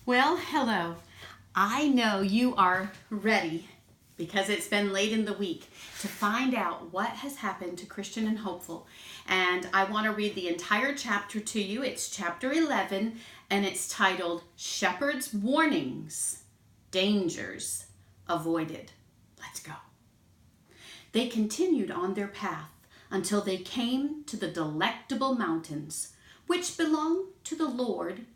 Well, hello. I know you are ready because it's been late in the week to find out what has happened to Christian and Hopeful. And I want to read the entire chapter to you. It's chapter 11 and it's titled Shepherd's Warnings, Dangers Avoided. Let's go. They continued on their path until they came to the Delectable Mountains, which belong to the Lord.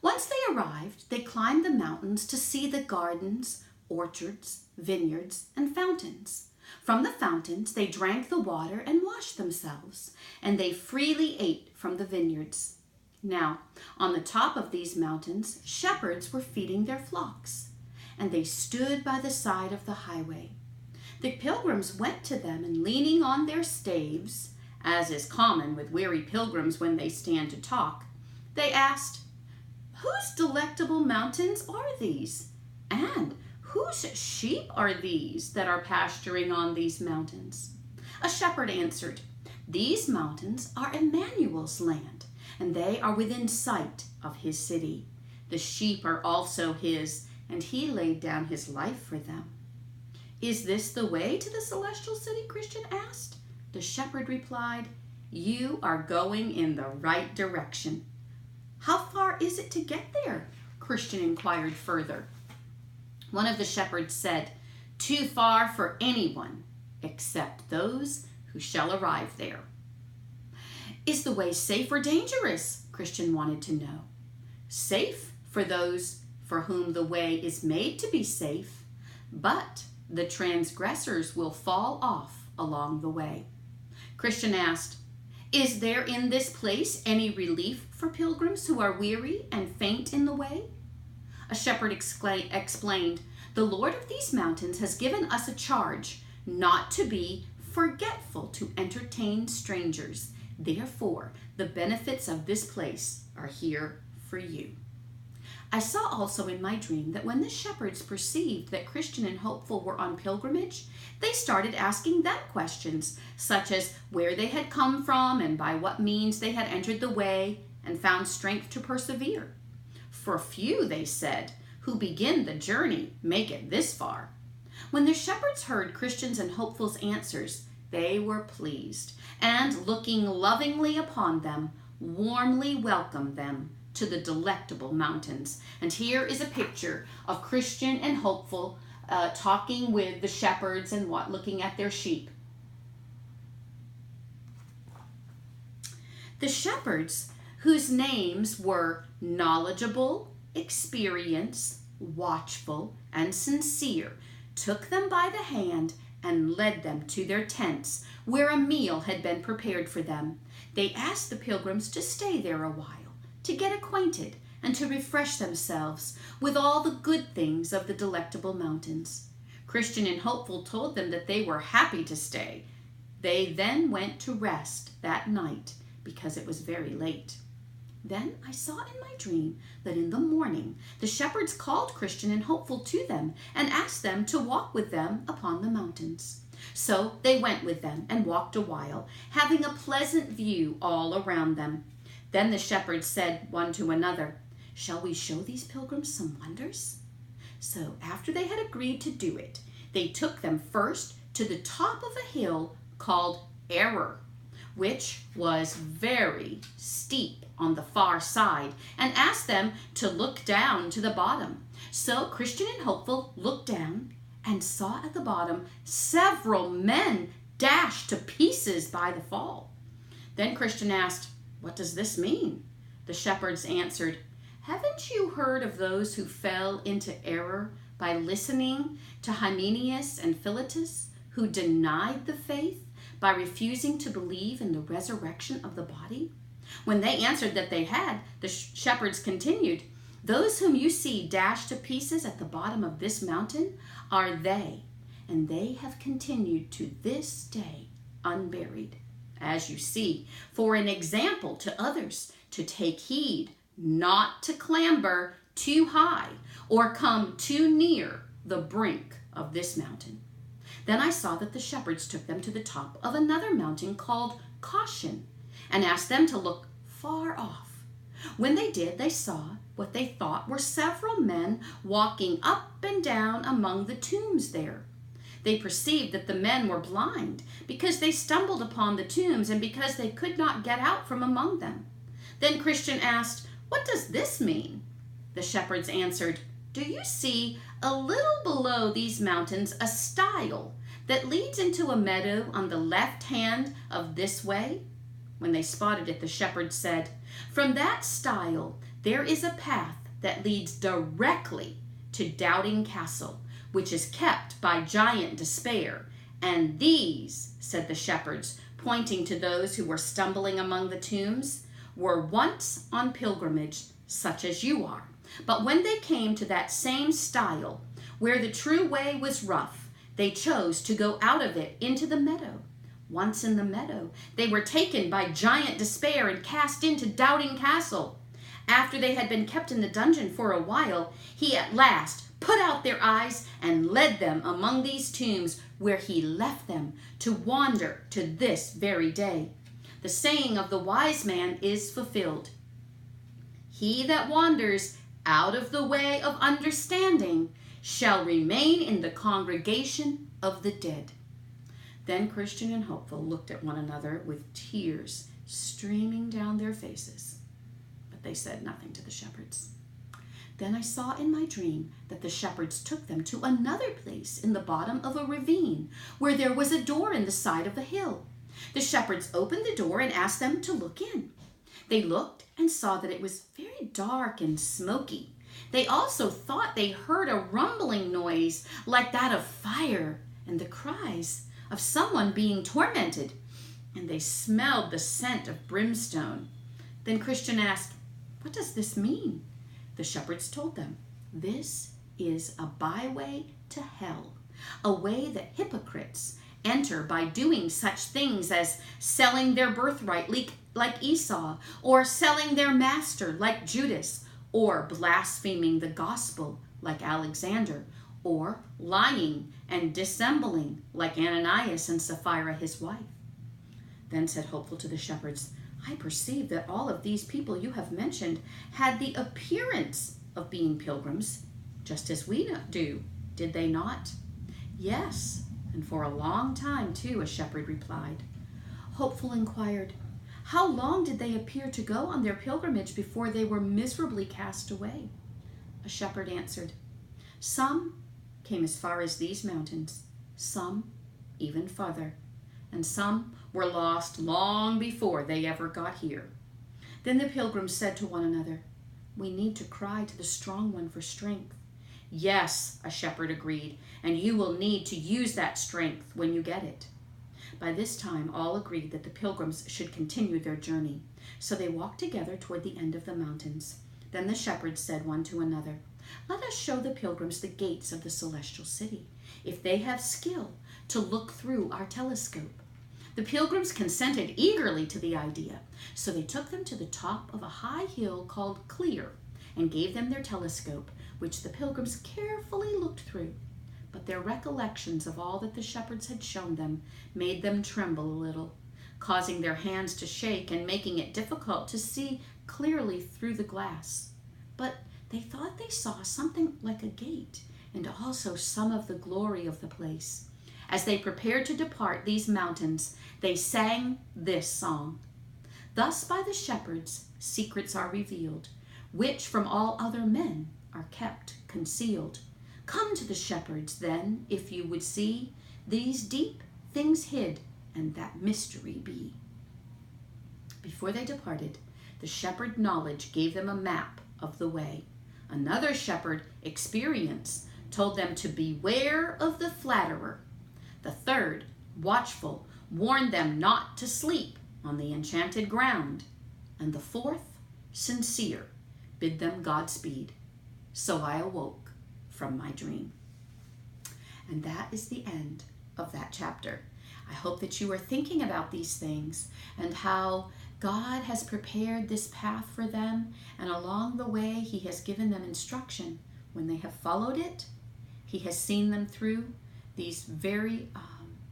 Once they arrived, they climbed the mountains to see the gardens, orchards, vineyards, and fountains. From the fountains they drank the water and washed themselves, and they freely ate from the vineyards. Now, on the top of these mountains, shepherds were feeding their flocks, and they stood by the side of the highway. The pilgrims went to them, and leaning on their staves, as is common with weary pilgrims when they stand to talk, they asked, "Whose delectable mountains are these? And whose sheep are these that are pasturing on these mountains?" A shepherd answered, "These mountains are Emmanuel's land, and they are within sight of his city. The sheep are also his, and he laid down his life for them." "Is this the way to the celestial city?" Christian asked. The shepherd replied, "You are going in the right direction." "How far is it to get there?" Christian inquired further. One of the shepherds said, "Too far for anyone except those who shall arrive there." "Is the way safe or dangerous?" Christian wanted to know. "Safe for those for whom the way is made to be safe, but the transgressors will fall off along the way." Christian asked, "Is there in this place any relief for pilgrims who are weary and faint in the way?" A shepherd explained, "The Lord of these mountains has given us a charge not to be forgetful to entertain strangers. Therefore, the benefits of this place are here for you." I saw also in my dream that when the shepherds perceived that Christian and Hopeful were on pilgrimage, they started asking them questions, such as where they had come from and by what means they had entered the way and found strength to persevere. "For few," they said, "who begin the journey make it this far." When the shepherds heard Christian's and Hopeful's answers, they were pleased, and looking lovingly upon them, warmly welcomed them to the Delectable Mountains. And here is a picture of Christian and Hopeful talking with the shepherds and looking at their sheep. The shepherds, whose names were Knowledgeable, Experienced, Watchful, and Sincere, took them by the hand and led them to their tents, where a meal had been prepared for them. They asked the pilgrims to stay there a while, to get acquainted and to refresh themselves with all the good things of the Delectable Mountains. Christian and Hopeful told them that they were happy to stay. They then went to rest that night because it was very late. Then I saw in my dream that in the morning the shepherds called Christian and Hopeful to them and asked them to walk with them upon the mountains. So they went with them and walked a while, having a pleasant view all around them. Then the shepherds said one to another, "Shall we show these pilgrims some wonders?" So after they had agreed to do it, they took them first to the top of a hill called Error, which was very steep on the far side, and asked them to look down to the bottom. So Christian and Hopeful looked down and saw at the bottom several men dashed to pieces by the fall. Then Christian asked, "What does this mean?" The shepherds answered, "Haven't you heard of those who fell into error by listening to Hymenaeus and Philetus, who denied the faith by refusing to believe in the resurrection of the body?" When they answered that they had, the shepherds continued, "Those whom you see dashed to pieces at the bottom of this mountain are they, and they have continued to this day unburied. As you see, for an example to others, to take heed not to clamber too high or come too near the brink of this mountain." Then I saw that the shepherds took them to the top of another mountain called Caution, and asked them to look far off. When they did, they saw what they thought were several men walking up and down among the tombs there. They perceived that the men were blind because they stumbled upon the tombs and because they could not get out from among them. Then Christian asked, "What does this mean?" The shepherds answered, "Do you see a little below these mountains a stile that leads into a meadow on the left hand of this way?" When they spotted it, the shepherds said, "From that stile there is a path that leads directly to Doubting Castle, which is kept by Giant Despair. And these," said the shepherds, pointing to those who were stumbling among the tombs, "were once on pilgrimage, such as you are. But when they came to that same stile, where the true way was rough, they chose to go out of it into the meadow. Once in the meadow, they were taken by Giant Despair and cast into Doubting Castle. After they had been kept in the dungeon for a while, he at last put out their eyes and led them among these tombs, where he left them to wander to this very day. The saying of the wise man is fulfilled: he that wanders out of the way of understanding shall remain in the congregation of the dead." Then Christian and Hopeful looked at one another with tears streaming down their faces, but they said nothing to the shepherds. Then I saw in my dream that the shepherds took them to another place in the bottom of a ravine, where there was a door in the side of the hill. The shepherds opened the door and asked them to look in. They looked and saw that it was very dark and smoky. They also thought they heard a rumbling noise like that of fire and the cries of someone being tormented, and they smelled the scent of brimstone. Then Christian asked, "What does this mean?" The shepherds told them, "This is a byway to hell, a way that hypocrites enter by doing such things as selling their birthright like Esau, or selling their master like Judas, or blaspheming the gospel like Alexander, or lying and dissembling like Ananias and Sapphira his wife." Then said Hopeful to the shepherds, "I perceive that all of these people you have mentioned had the appearance of being pilgrims, just as we do, did they not?" "Yes, and for a long time too," a shepherd replied. Hopeful inquired, "How long did they appear to go on their pilgrimage before they were miserably cast away?" A shepherd answered, "Some came as far as these mountains, some even farther, and some were lost long before they ever got here." Then the pilgrims said to one another, "We need to cry to the strong one for strength." "Yes," a shepherd agreed, "and you will need to use that strength when you get it." By this time, all agreed that the pilgrims should continue their journey, so they walked together toward the end of the mountains. Then the shepherds said one to another, "Let us show the pilgrims the gates of the celestial city, if they have skill to look through our telescope." The pilgrims consented eagerly to the idea, so they took them to the top of a high hill called Clear and gave them their telescope, which the pilgrims carefully looked through. But their recollections of all that the shepherds had shown them made them tremble a little, causing their hands to shake and making it difficult to see clearly through the glass. But they thought they saw something like a gate and also some of the glory of the place. As they prepared to depart these mountains, they sang this song: "Thus by the shepherds secrets are revealed, which from all other men are kept concealed. Come to the shepherds, then, if you would see these deep things hid, and that mystery be." Before they departed, the shepherd Knowledge gave them a map of the way. Another shepherd, Experience, told them to beware of the flatterer. The third, Watchful, warned them not to sleep on the enchanted ground. And the fourth, Sincere, bid them Godspeed. So I awoke from my dream. And that is the end of that chapter. I hope that you are thinking about these things and how God has prepared this path for them, and along the way he has given them instruction. When they have followed it, he has seen them through these very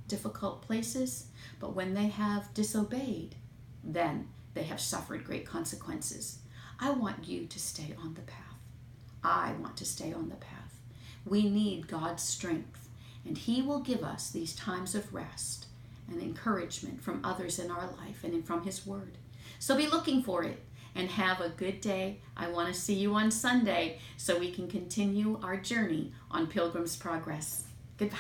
difficult places, but when they have disobeyed, then they have suffered great consequences. I want you to stay on the path. I want to stay on the path. We need God's strength, and He will give us these times of rest and encouragement from others in our life and from His Word. So be looking for it and have a good day. I want to see you on Sunday so we can continue our journey on Pilgrim's Progress. Goodbye.